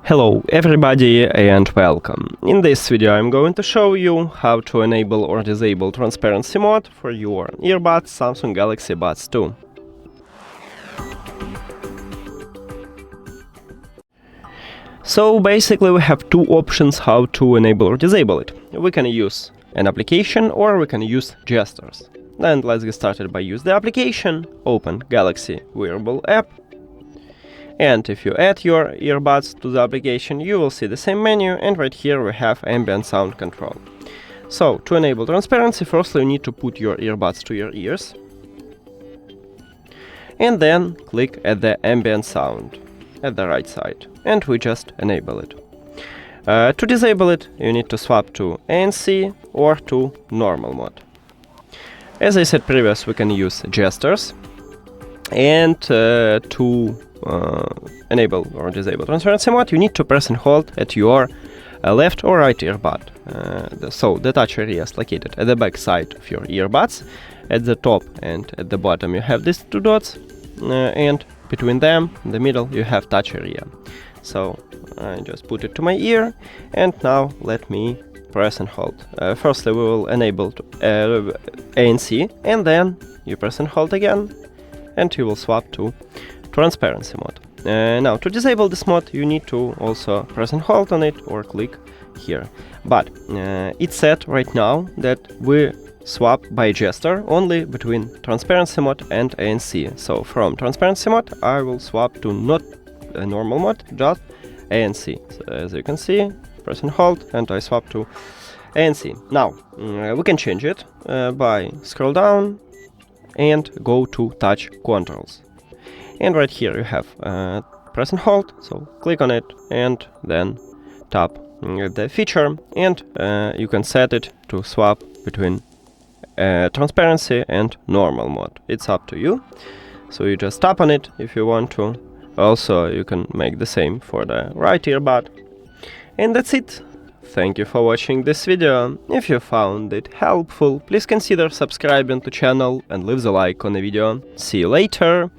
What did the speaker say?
Hello everybody and welcome. In this video I'm going to show you how to enable or disable transparency mode for your earbuds Samsung Galaxy Buds 2. So basically we have two options how to enable or disable it. We can use an application or we can use gestures. And let's get started by use the application. Open Galaxy Wearable app. And if you add your earbuds to the application, you will see the same menu, and right here we have ambient sound control. So, to enable transparency, firstly you need to put your earbuds to your ears. And then click at the ambient sound at the right side, and we just enable it. To disable it, you need to swap to ANC or to normal mode. As I said previously, we can use gestures, and to enable or disable transparency mode, you need to press and hold at your left or right earbud. So the touch area is located at the back side of your earbuds. At the top and at the bottom you have these two dots, and between them, in the middle, you have touch area. So I just put it to my ear, and now let me press and hold. Firstly we will enable ANC, and then you press and hold again, and you will swap to transparency mode. Now, to disable this mode, you need to also press and hold on it or click here. But it's set right now that we swap by gesture only between transparency mode and ANC. So from transparency mode, I will swap to not a normal mode, just ANC. So as you can see, press and hold, and I swap to ANC. Now, we can change it by scroll down and go to touch controls. And right here you have press and hold, so click on it and then tap the feature, and you can set it to swap between transparency and normal mode. It's up to you, so you just tap on it if you want to. Also you can make the same for the right earbud. And that's it. Thank you for watching this video. If you found it helpful, please consider subscribing to channel and leave the like on the video. See you later!